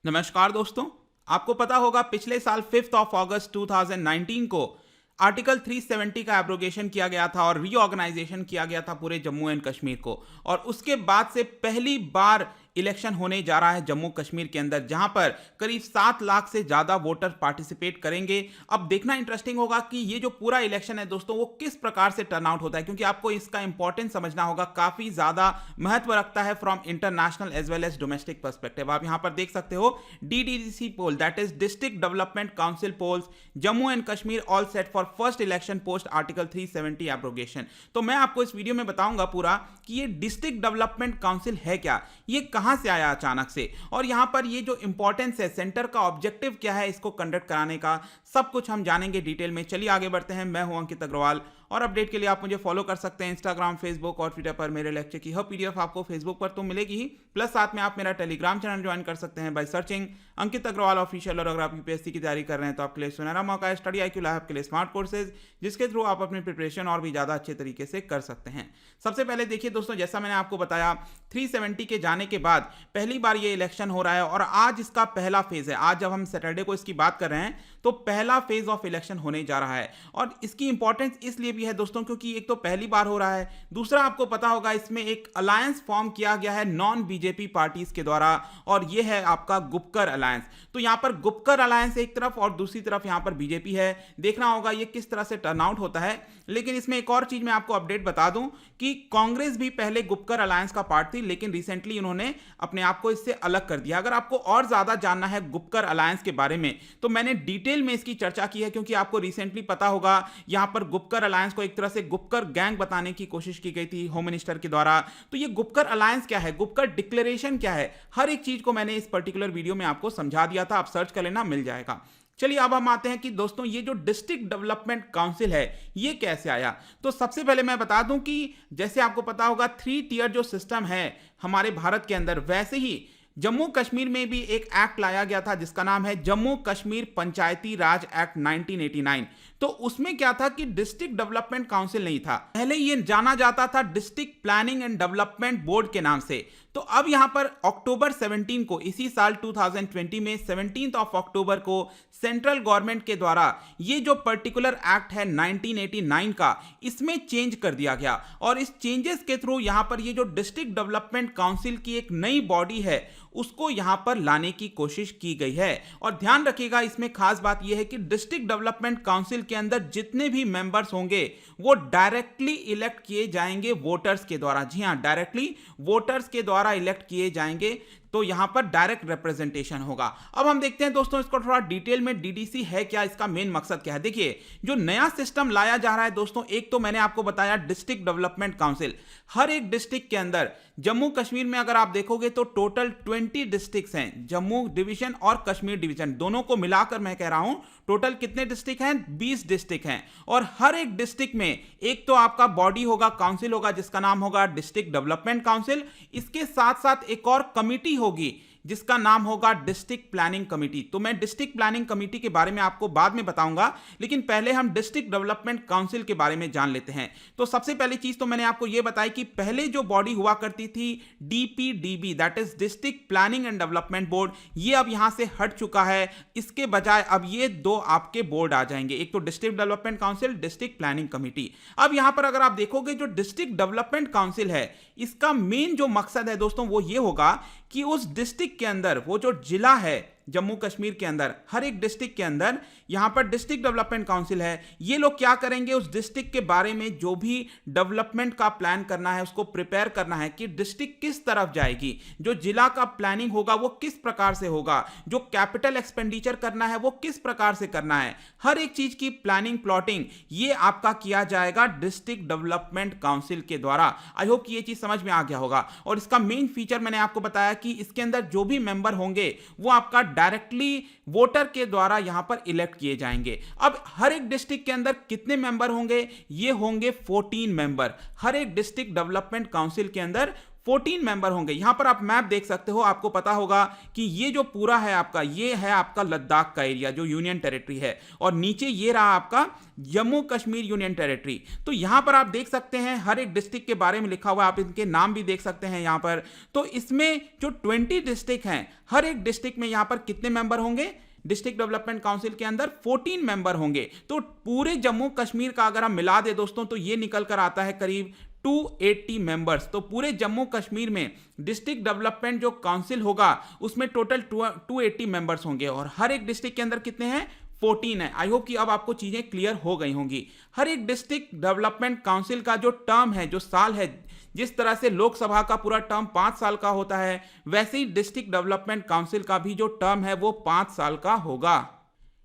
नमस्कार दोस्तों। आपको पता होगा पिछले साल 5 अगस्त 2019 को आर्टिकल 370 का एब्रोगेशन किया गया था और रीऑर्गेनाइजेशन किया गया था पूरे जम्मू एंड कश्मीर को। और उसके बाद से पहली बार इलेक्शन होने जा रहा है जम्मू कश्मीर के अंदर, जहां पर करीब 7 लाख से ज्यादा वोटर पार्टिसिपेट करेंगे। अब देखना इंटरेस्टिंग होगा कि ये जो पूरा इलेक्शन है दोस्तों वो किस प्रकार से टर्न आउट होता है, क्योंकि आपको इसका इंपॉर्टेंस समझना होगा। काफी ज्यादा महत्व रखता है from international as well as domestic perspective. आप यहां पर देख सकते हो DDC poll, that is district development council polls, Jammu and Kashmir all set for first election post article 370 abrogation. तो मैं आपको इस वीडियो में बताऊंगा पूरा कि ये डिस्ट्रिक्ट डेवलपमेंट काउंसिल है क्या, ये कहां से आया अचानक से, और यहां पर ये जो इंपॉर्टेंस है, सेंटर का ऑब्जेक्टिव क्या है इसको कंडक्ट कराने का, सब कुछ हम जानेंगे डिटेल में। चलिए आगे बढ़ते हैं। मैं हूं अंकित अग्रवाल और अपडेट के लिए आप मुझे फॉलो कर सकते हैं इंस्टाग्राम, फेसबुक और ट्विटर पर। मेरे लेक्चर की हर PDF आपको फेसबुक पर तो मिलेगी ही, प्लस साथ में आप मेरा टेलीग्राम चैनल ज्वाइन कर सकते हैं by searching Ankit Agarwal official. और अगर आप UPSC की तैयारी कर रहे हैं तो आपके लिए सुनहरा मौका है स्टडी IQ लैब के लिए स्मार्ट कोर्सेज, जिसके थ्रू आप अपनी प्रिपरेशन और भी ज्यादा अच्छे तरीके से कर सकते हैं। सबसे पहले देखिए दोस्तों, जैसा मैंने आपको बताया 370 के जाने के बाद पहली बार ये इलेक्शन हो रहा है और आज इसका पहला फेज है। आज जब हम सैटरडे को इसकी बात कर रहे हैं तो पहला फेज ऑफ इलेक्शन होने जा रहा है। और इसकी इंपॉर्टेंस इसलिए भी है दोस्तों क्योंकि एक तो पहली बार हो रहा है, दूसरा आपको पता होगा इसमें एक अलायंस फॉर्म किया गया है नॉन BJP पार्टीज के द्वारा, और ये है आपका गुपकर अलायंस। तो यहां पर गुपकर अलायंस एक तरफ और दूसरी तरफ यहां पर BJP है। देखना होगा ये किस तरह से टर्न आउट होता है। लेकिन इसमें एक और चीज मैं आपको अपडेट बता दूं कि कांग्रेस भी पहले गुपकर अलायंस का पार्ट थी, लेकिन रिसेंटली उन्होंने अपने आप को इससे अलग कर दिया। अगर आपको और ज्यादा जानना है गुपकर अलायंस के बारे में तो मैंने डिटेल में इसकी चर्चा की है, क्योंकि आपको रिसेंटली पता होगा यहां पर गुपकर अलायंस को एक तरह से गुपकर गैंग बताने की कोशिश की गई थी होम मिनिस्टर के द्वारा। तो ये गुपकर अलायंस क्या है, गुपकर डिक्लेरेशन क्या है, हर एक चीज को मैंने इस पर्टिकुलर वीडियो में आपको समझा दिया था। आप सर्च कर लेना, मिल जाएगा। चलिए अब हम आते हैं कि दोस्तों ये जो डिस्ट्रिक्ट डेवलपमेंट काउंसिल है ये कैसे आया। तो सबसे पहले मैं बता दूं कि जैसे आपको पता होगा 3 टियर जो सिस्टम है हमारे भारत के अंदर, वैसे ही जम्मू कश्मीर में भी एक एक्ट लाया गया था जिसका नाम है जम्मू कश्मीर पंचायती राज एक्ट 1989। तो उसमें क्या था कि डिस्ट्रिक्ट डेवलपमेंट काउंसिल नहीं था, पहले ये जाना जाता था district planning and development board के नाम से। तो अब यहां पर अक्टूबर 17 को, इसी साल 2020 में 17 अक्टूबर को सेंट्रल गवर्नमेंट के द्वारा ये जो पर्टिकुलर एक्ट है 1989 का, इसमें चेंज कर दिया गया। और इस चेंजेस के थ्रू यहां पर ये जो डिस्ट्रिक्ट डेवलपमेंट काउंसिल की एक नई बॉडी है उसको यहां पर लाने की कोशिश की गई है। और ध्यान रखिएगा इसमें खास बात यह है कि डिस्ट्रिक्ट डेवलपमेंट काउंसिल के अंदर जितने भी मेंबर्स होंगे वो डायरेक्टली इलेक्ट किए जाएंगे वोटर्स के द्वारा। जी हां, डायरेक्टली वोटर्स के द्वारा इलेक्ट किए जाएंगे, तो यहां पर डायरेक्ट रिप्रेजेंटेशन होगा। अब हम देखते हैं दोस्तों इसको थोड़ा डिटेल में, DDC है क्या, इसका मेन मकसद क्या है। देखिए जो नया सिस्टम लाया जा रहा है दोस्तों, एक तो मैंने आपको बताया डिस्ट्रिक्ट डेवलपमेंट काउंसिल। हर एक डिस्ट्रिक्ट के अंदर, जम्मू कश्मीर में अगर आप देखोगे तो टोटल 20 डिस्ट्रिक्ट्स हैं, जम्मू डिवीजन और कश्मीर डिवीजन दोनों को मिलाकर मैं कह रहा हूं टोटल कितने डिस्ट्रिक्ट हैं, 20 डिस्ट्रिक्ट हैं। और हर एक डिस्ट्रिक्ट में एक तो आपका बॉडी होगा, काउंसिल होगा जिसका नाम होगा डिस्ट्रिक्ट डेवलपमेंट काउंसिल। इसके साथ साथ एक और कमिटी होगी जिसका नाम होगा डिस्ट्रिक्ट प्लानिंग कमेटी। तो मैं डिस्ट्रिक्ट प्लानिंग कमेटी के बारे में आपको बाद में बताऊंगा, लेकिन पहले हम डिस्ट्रिक्ट डेवलपमेंट काउंसिल के बारे में जान लेते हैं। तो सबसे पहली चीज तो मैंने आपको यह बताई कि पहले जो बॉडी हुआ करती थी DPDB, that is district planning and development board, ये अब यहां से हट चुका है। इसके बजाय अब ये दो आपके बोर्ड आ जाएंगे, एक तो district development council, district planning committee. अब यहां पर अगर आप देखोगे जो डिस्ट्रिक्ट डेवलपमेंट काउंसिल है इसका मेन जो मकसद है दोस्तों वो ये होगा कि उस डिस्ट्रिक्ट के अंदर वो जो जिला है जम्मू कश्मीर के अंदर, हर एक डिस्ट्रिक्ट के अंदर यहां पर डिस्ट्रिक्ट डेवलपमेंट काउंसिल है। ये लोग क्या करेंगे, उस डिस्ट्रिक्ट के बारे में जो भी डेवलपमेंट का प्लान करना है उसको प्रिपेयर करना है कि डिस्ट्रिक्ट किस तरफ जाएगी, जो जिला का प्लानिंग होगा वो किस प्रकार से होगा, जो कैपिटल एक्सपेंडिचर करना है वो किस प्रकार से करना है, हर एक चीज की प्लानिंग प्लॉटिंग ये आपका किया जाएगा डिस्ट्रिक्ट डेवलपमेंट काउंसिल के द्वारा। आई होप कि ये चीज समझ में आ गया होगा। और इसका मेन फीचर मैंने आपको बताया कि इसके अंदर जो भी मेंबर होंगे वो आपका डायरेक्टली वोटर के द्वारा यहां पर इलेक्ट किए जाएंगे। अब हर एक डिस्ट्रिक्ट के अंदर कितने मेंबर होंगे, ये होंगे 14 मेंबर। हर एक डिस्ट्रिक्ट डेवलपमेंट काउंसिल के अंदर 14 मेंबर होंगे। यहां पर आप मैप देख सकते हो, आपको पता होगा कि ये जो पूरा है आपका, ये है आपका लद्दाख का एरिया जो यूनियन टेरिटरी है, और नीचे ये रहा आपका जम्मू कश्मीर यूनियन टेरिटरी। तो यहां पर आप देख सकते हैं हर एक डिस्ट्रिक्ट के बारे में लिखा हुआ है, आप इनके नाम भी देख सकते हैं यहां पर। तो इसमें जो 20 डिस्ट्रिक्ट हैं, हर एक डिस्ट्रिक्ट में यहां पर कितने मेंबर होंगे? डिस्ट्रिक्ट डेवलपमेंट काउंसिल के अंदर 14 मेंबर होंगे। तो पूरे जम्मू कश्मीर का अगर हम मिला दे दोस्तों, तो ये निकल कर आता है करीब 280 मेंबर्स। तो पूरे जम्मू कश्मीर में डिस्ट्रिक्ट डेवलपमेंट जो काउंसिल होगा उसमें टोटल 280 मेंबर्स होंगे, और हर एक डिस्ट्रिक्ट के अंदर कितने हैं? 14 है। आई होप कि अब आपको चीजें क्लियर हो गई होंगी। हर एक डिस्ट्रिक्ट डेवलपमेंट काउंसिल का जो टर्म है, जो साल है, जिस तरह से लोकसभा का पूरा टर्म 5 साल का होता है, वैसे ही डिस्ट्रिक्ट डेवलपमेंट काउंसिल का भी जो टर्म है वो 5 साल का होगा।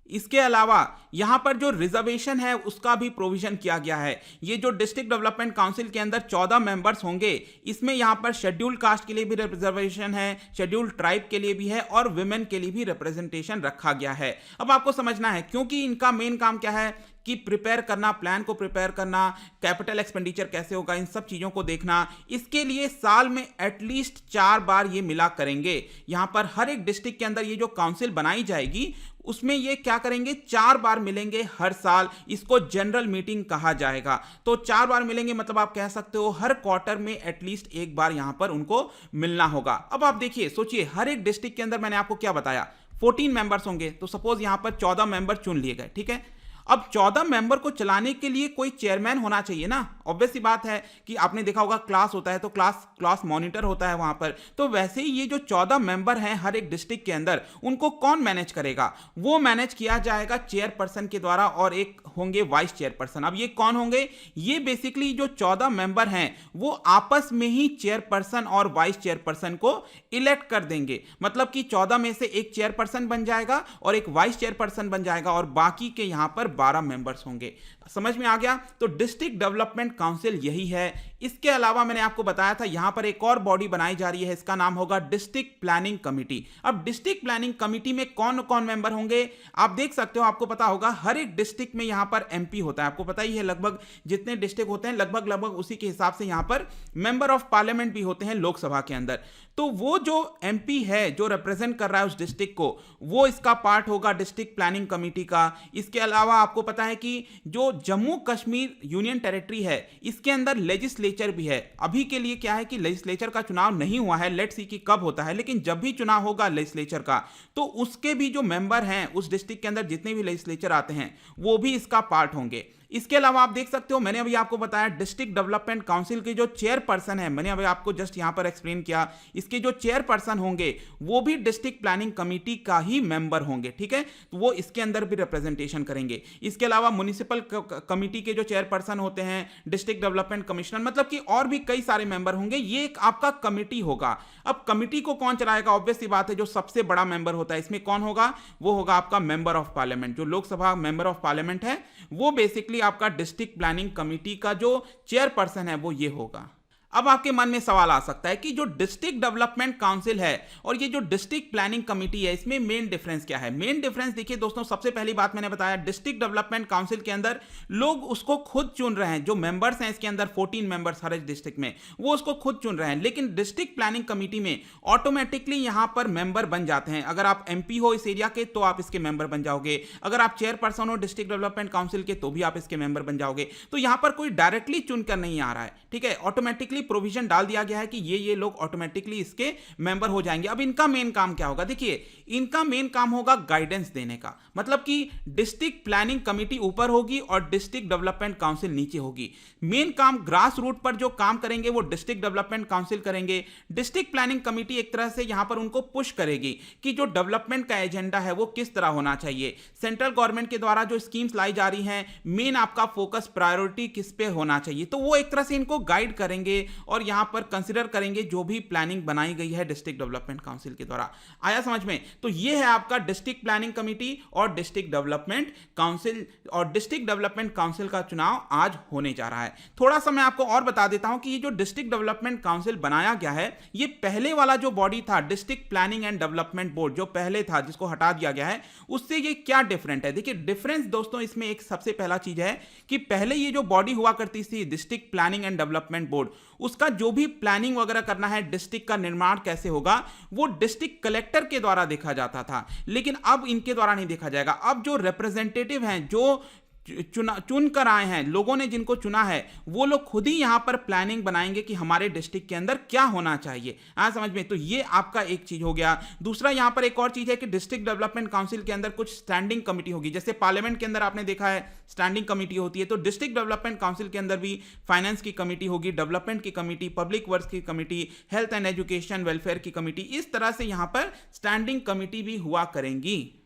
इसके अलावा यहां पर जो रिजर्वेशन है उसका भी प्रोविजन किया गया है। ये जो डिस्ट्रिक्ट डेवलपमेंट काउंसिल के अंदर 14 मेंबर्स होंगे, इसमें यहां पर शेड्यूल्ड कास्ट के लिए भी रिजर्वेशन है, शेड्यूल्ड ट्राइब के लिए भी है, और विमेन के लिए भी रिप्रेजेंटेशन रखा गया है। अब आपको समझना है, क्योंकि इनका मेन काम क्या है कि प्रिपेयर करना, प्लान को प्रिपेयर करना, कैपिटल एक्सपेंडिचर कैसे होगा, इन सब चीजों को देखना। इसके लिए साल में एटलीस्ट 4 बार ये मिला करेंगे। यहां पर हर एक डिस्ट्रिक्ट के अंदर ये जो काउंसिल बनाई जाएगी उसमें ये क्या करेंगे, 4 बार मिलेंगे हर साल। इसको जनरल मीटिंग कहा जाएगा। तो 4 बार मिलेंगे, मतलब आप कह सकते हो हर क्वार्टर में एटलीस्ट एक बार यहां पर उनको मिलना होगा। अब आप देखिए, सोचिए, हर एक डिस्ट्रिक्ट के अंदर मैंने आपको क्या बताया, 14 मेंबर्स होंगे। तो सपोज यहां पर 14 मेंबर चुन लिए गए, ठीक है। अब 14 मेंबर को चलाने के लिए कोई चेयरमैन होना चाहिए ना। ऑब्वियस सी बात है कि आपने देखा होगा क्लास होता है तो क्लास मॉनिटर होता है वहां पर। तो वैसे ही ये जो 14 मेंबर हैं हर एक डिस्ट्रिक्ट के अंदर, उनको कौन मैनेज करेगा? वो मैनेज किया जाएगा चेयरपर्सन के द्वारा, और एक होंगे वाइस चेयरपर्सन। अब ये कौन होंगे? ये बेसिकली जो 14 मेंबर हैं वो आपस में ही चेयरपर्सन और वाइस चेयरपर्सन को इलेक्ट कर देंगे। मतलब कि 14 में से एक चेयरपर्सन बन जाएगा और एक वाइस चेयरपर्सन बन जाएगा, और बाकी के यहां पर 12 मेंबर्स होंगे। समझ में आ गया? तो डिस्ट्रिक्ट डेवलपमेंट काउंसिल यही है। इसके अलावा मैंने आपको बताया था यहां पर एक और बॉडी बनाई जा रही है, इसका नाम होगा डिस्ट्रिक्ट प्लानिंग कमिटी। अब डिस्ट्रिक्ट प्लानिंग कमिटी में कौन कौन मेंबर होंगे आप देख सकते हो, आपको पता होगा हर एक डिस्ट्रिक्ट में यहां पर एमपी होता है। आपको पता ही है, लगभग जितने डिस्ट्रिक्ट होते हैं लगभग उसी के हिसाब से यहां पर मेंबर ऑफ पार्लियामेंट भी होते हैं लोकसभा के अंदर। तो वो जो एमपी है जो रिप्रेजेंट कर रहा है उस डिस्ट्रिक्ट को, वो इसका पार्ट होगा डिस्ट्रिक्ट प्लानिंग कमिटी का। इसके अलावा आपको पता है कि जो जम्मू कश्मीर यूनियन टेरिटरी है इसके अंदर लेजिस्लेचर भी है। अभी के लिए क्या है कि लेजिस्लेचर का चुनाव नहीं हुआ है, लेट्स सी कि कब होता है, लेकिन जब भी चुनाव होगा लेजिस्लेचर का, तो उसके भी जो मेंबर हैं उस डिस्ट्रिक्ट के अंदर जितने भी लेजिस्लेचर आते हैं वो भी इसका पार्ट होंगे। इसके अलावा आप देख सकते हो, मैंने अभी आपको बताया डिस्ट्रिक्ट डेवलपमेंट काउंसिल के जो चेयरपर्सन है, मैंने अभी आपको जस्ट यहां पर एक्सप्लेन किया, इसके जो चेयरपर्सन होंगे वो भी डिस्ट्रिक्ट प्लानिंग कमिटी का ही मेंबर होंगे, ठीक है। तो वो इसके अंदर भी रिप्रेजेंटेशन करेंगे। इसके अलावा म्युनिसिपल कमिटी के जो चेयरपर्सन होते हैं, डिस्ट्रिक्ट डेवलपमेंट कमिश्नर, मतलब कि और भी कई सारे मेंबर होंगे। ये एक आपका कमिटी होगा। अब कमिटी को कौन चलाएगा? ऑब्वियस सी बात है, जो सबसे बड़ा मेंबर होता है इसमें कौन होगा? वो होगा आपका मेंबर ऑफ पार्लियामेंट। जो लोकसभा मेंबर ऑफ पार्लियामेंट है वो बेसिकली आपका डिस्ट्रिक्ट प्लानिंग कमिटी का जो चेयरपर्सन है वो ये होगा। अब आपके मन में सवाल आ सकता है कि जो डिस्ट्रिक्ट डेवलपमेंट काउंसिल है और ये जो डिस्ट्रिक्ट प्लानिंग कमिटी है, इसमें मेन डिफरेंस क्या है? मेन डिफरेंस देखिए दोस्तों, सबसे पहली बात मैंने बताया, डिस्ट्रिक्ट डेवलपमेंट काउंसिल के अंदर लोग उसको खुद चुन रहे हैं। जो मेंबर्स हैं इसके अंदर 14 मेंबर्स हर एक डिस्ट्रिक्ट में, वो उसको खुद चुन रहे हैं। लेकिन डिस्ट्रिक्ट प्लानिंग कमिटी में ऑटोमेटिकली यहां पर मेंबर बन जाते हैं। अगर आप एमपी हो इस एरिया के तो आप इसके मेंबर बन जाओगे, अगर आप चेयरपर्सन हो डिस्ट्रिक्ट डेवलपमेंट काउंसिल के तो भी आप इसके मेंबर बन जाओगे। तो यहां पर कोई डायरेक्टली चुनकर नहीं आ रहा है, ठीक है। ऑटोमेटिकली प्रोविजन डाल दिया गया है कि ये लोग ऑटोमेटिकली इसके मेंबर हो जाएंगे। अब इनका मेन काम क्या होगा? देखिए, इनका मेन काम होगा गाइडेंस देने का। मतलब कि डिस्ट्रिक्ट प्लानिंग कमिटी ऊपर होगी और डिस्ट्रिक्ट डेवलपमेंट काउंसिल नीचे होगी। मेन काम ग्रास रूट पर जो काम करेंगे वो डिस्ट्रिक्ट डेवलपमेंट काउंसिल करेंगे। डिस्ट्रिक्ट प्लानिंग कमिटी एक तरह से यहां पर उनको पुश करेगी कि जो डेवलपमेंट का एजेंडा है वो किस तरह होना चाहिए। सेंट्रल गवर्नमेंट के द्वारा जो स्कीम्स लाई जा रही हैं, मेन आपका फोकस प्रायोरिटी किस पे होना चाहिए, तो वो एक तरह से इनको गाइड करेंगे और यहां पर कंसीडर करेंगे जो भी प्लानिंग बनाई गई है डिस्ट्रिक्ट डेवलपमेंट काउंसिल के द्वारा। आया समझ में? तो ये है आपका डिस्ट्रिक्ट प्लानिंग कमिटी और डिस्ट्रिक्ट डेवलपमेंट काउंसिल, और डिस्ट्रिक्ट डेवलपमेंट काउंसिल का चुनाव आज होने जा रहा है। थोड़ा सा मैं आपको और बता देता हूं कि ये जो डिस्ट्रिक्ट डेवलपमेंट काउंसिल बनाया गया है, ये पहले वाला जो बॉडी था district planning and development board जो पहले था, जिसको हटा दिया गया है, उससे ये क्या डिफरेंट है? देखिए डिफरेंस दोस्तों इसमें एक सबसे पहला चीज है कि पहले ये जो बॉडी हुआ करती थी district planning and development board, उसका जो भी प्लानिंग वगैरह करना है, डिस्ट्रिक्ट का निर्माण कैसे होगा, वो डिस्ट्रिक्ट कलेक्टर के द्वारा देखा जाता था। लेकिन अब इनके द्वारा नहीं देखा जाएगा। अब जो रिप्रेजेंटेटिव हैं, जो चुन कर आए हैं, लोगों ने जिनको चुना है, वो लोग खुद ही यहां पर प्लानिंग बनाएंगे कि हमारे डिस्ट्रिक्ट के अंदर क्या होना चाहिए। समझ में? तो ये आपका एक चीज हो गया। दूसरा यहां पर एक और चीज है कि डिस्ट्रिक्ट डेवलपमेंट काउंसिल के अंदर कुछ स्टैंडिंग कमिटी होगी। जैसे पार्लियामेंट के अंदर आपने देखा है स्टैंडिंग कमिटी होती है, तो डिस्ट्रिक्ट डेवलपमेंट काउंसिल के अंदर भी फाइनेंस की कमिटी होगी, डेवलपमेंट की कमिटी, पब्लिक वर्क्स की committee, health and education welfare की कमिटी, इस तरह से यहां पर स्टैंडिंग कमिटी भी हुआ करेंगी।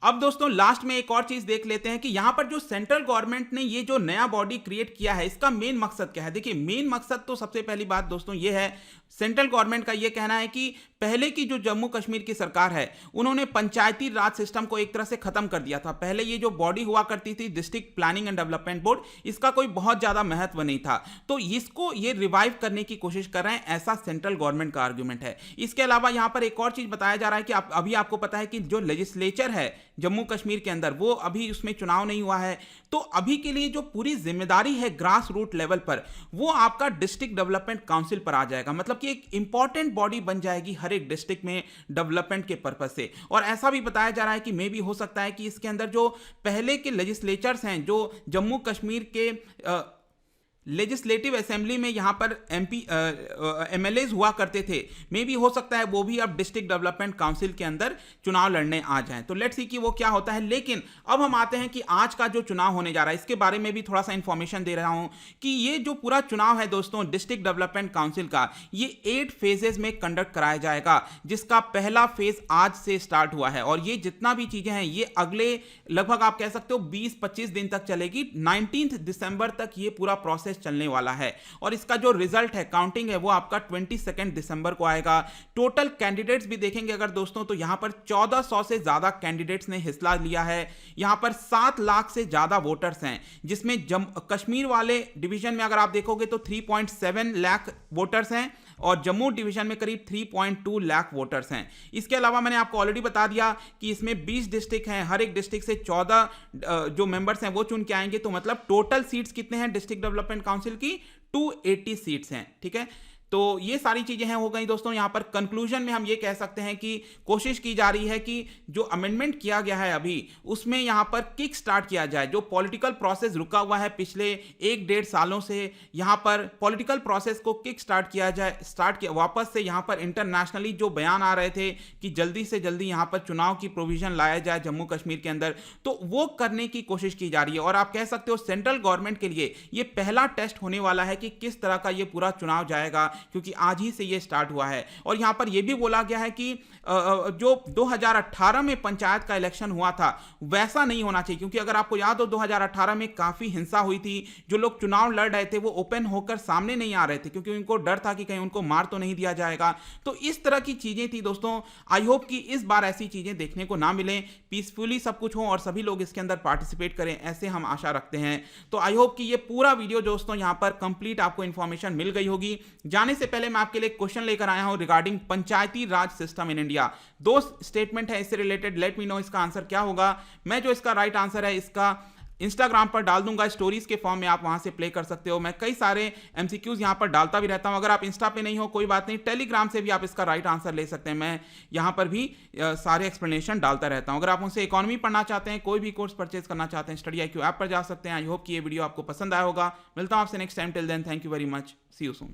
अब दोस्तों लास्ट में एक और चीज देख लेते हैं कि यहां पर जो सेंट्रल गवर्नमेंट ने ये जो नया बॉडी क्रिएट किया है, इसका मेन मकसद क्या है। देखिए, मेन मकसद तो सबसे पहली बात दोस्तों ये है, सेंट्रल गवर्नमेंट का ये कहना है कि पहले की जो जम्मू कश्मीर की सरकार है, उन्होंने पंचायती राज सिस्टम को एक तरह से खत्म कर दिया था। पहले ये जो बॉडी हुआ करती थी district planning and development board, इसका कोई बहुत ज्यादा महत्व नहीं था, तो इसको ये रिवाइव करने की कोशिश कर रहे हैं, ऐसा सेंट्रल गवर्नमेंट का आर्गुमेंट है। इसके अलावा यहां पर एक और चीज बताया जा रहा है कि अभी आपको पता है कि जो लेजिस्लेचर है जम्मू कश्मीर के अंदर, वो अभी उसमें चुनाव नहीं हुआ है, तो अभी के लिए जो पूरी जिम्मेदारी है ग्रास रूट लेवल पर, वो आपका डिस्ट्रिक्ट डेवलपमेंट काउंसिल पर आ जाएगा। मतलब कि एक इंपॉर्टेंट बॉडी बन जाएगी हर एक डिस्ट्रिक्ट में डेवलपमेंट के पर्पस से। और ऐसा भी बताया जा रहा है कि मे भी हो सकता है कि इसके अंदर जो पहले के लेजिस्लेचर्स हैं, जो जम्मू कश्मीर के लेजिस्लेटिव असेंबली में यहां पर एमएलएज हुआ करते थे, मे भी हो सकता है वो भी अब डिस्ट्रिक्ट डेवलपमेंट काउंसिल के अंदर चुनाव लड़ने आ जाएं। तो लेट्स सी कि वो क्या होता है। लेकिन अब हम आते हैं कि आज का जो चुनाव होने जा रहा है, इसके बारे में भी थोड़ा सा इंफॉर्मेशन दे रहा हूं कि ये जो पूरा चुनाव है दोस्तों डिस्ट्रिक्ट डेवलपमेंट काउंसिल का, ये 8 फेजेस में कंडक्ट कराया जाएगा, जिसका पहला फेज आज से स्टार्ट हुआ है। और ये जितना भी चीजें हैं, ये अगले लगभग आप कह सकते हो 20-25 दिन तक चलेगी। 19 दिसंबर तक ये पूरा प्रोसेस चलने वाला है। और इसका जो रिजल्ट है, काउंटिंग है, वो आपका 22 दिसंबर को आएगा। टोटल कैंडिडेट्स भी देखेंगे अगर दोस्तों, तो यहां पर 1400 से ज्यादा कैंडिडेट्स ने हिस्सा लिया है। यहां पर 7 लाख से ज्यादा वोटर्स हैं, जिसमें कश्मीर वाले डिवीजन में अगर आप देखोगे तो 3.7 लाख वोटर्स हैं और जम्मू डिवीजन में करीब 3.2 लाख वोटर्स हैं। इसके अलावा मैंने आपको ऑलरेडी बता दिया कि इसमें 20 डिस्ट्रिक्ट हैं, हर एक डिस्ट्रिक्ट से 14 जो मेंबर्स हैं वो चुन के आएंगे। तो मतलब टोटल सीट्स कितने हैं डिस्ट्रिक्ट डेवलपमेंट काउंसिल की? 280 सीट्स हैं। ठीक है, तो ये सारी चीजें हैं हो गई दोस्तों। यहां पर कंक्लूजन में हम ये कह सकते हैं कि कोशिश की जा रही है कि जो अमेंडमेंट किया गया है अभी, उसमें यहां पर किक स्टार्ट किया जाए। जो पॉलिटिकल प्रोसेस रुका हुआ है पिछले 1-1.5 सालों से, यहां पर पॉलिटिकल प्रोसेस को किक स्टार्ट किया जाए, वापस से यहां पर इंटरनेशनली जो बयान आ रहे थे कि जल्दी से जल्दी यहां पर चुनाव की प्रोविजन लाया जाए जम्मू कश्मीर के अंदर, तो वो करने की कोशिश की जा रही है। और आप कह सकते हो सेंट्रल गवर्नमेंट के लिए ये पहला टेस्ट होने वाला है कि किस तरह का ये पूरा चुनाव जाएगा, क्योंकि आज ही से ये स्टार्ट हुआ है। और यहां पर ये भी बोला गया है कि जो 2018 में पंचायत का इलेक्शन हुआ था, वैसा नहीं होना चाहिए। क्योंकि अगर आपको याद हो 2018 में काफी हिंसा हुई थी, जो लोग चुनाव लड़ रहे थे वो ओपन होकर सामने नहीं आ रहे थे, क्योंकि उनको डर था कि कहीं उनको मार तो नहीं दिया जाएगा। तो इस तरह की चीजें थी दोस्तों। आई होप कि इस बार ऐसी चीजें देखने को ना मिलें, पीसफुली सब कुछ हो और सभी लोग इसके अंदर पार्टिसिपेट करें, ऐसे हम आशा रखते हैं। तो आई होप कि ये पूरा वीडियो दोस्तों यहां पर कंप्लीट आपको इंफॉर्मेशन मिल गई होगी। जाने से पहले मैं आपके लिए क्वेश्चन लेकर आया हूं regarding Panchayati Raj system in India. 2 statement है इससे रिलेटेड, लेट मी नो इसका आंसर क्या होगा। मैं जो इसका राइट आंसर है इसका इंस्टाग्राम पर डाल दूंगा, स्टोरीज के फॉर्म में आप वहां से प्ले कर सकते हो। मैं कई सारे एमसीक्यूज यहां पर डालता भी रहता हूं। अगर आप इंस्टा पे नहीं हो कोई बात नहीं, टेलीग्राम से भी आप इसका राइट आंसर ले सकते हैं। मैं यहां पर भी सारे एक्सप्लेनेशन डालता रहता हूं। अगर आप उनसे इकोनॉमी पढ़ना चाहते हैं, कोई भी कोर्स परचेज करना चाहते हैं, स्टडी IQ ऐप पर जा सकते हैं। आई होप कि ये वीडियो आपको पसंद आया होगा। मिलता हूं आपसे next time. Till then, thank you very much, see you soon.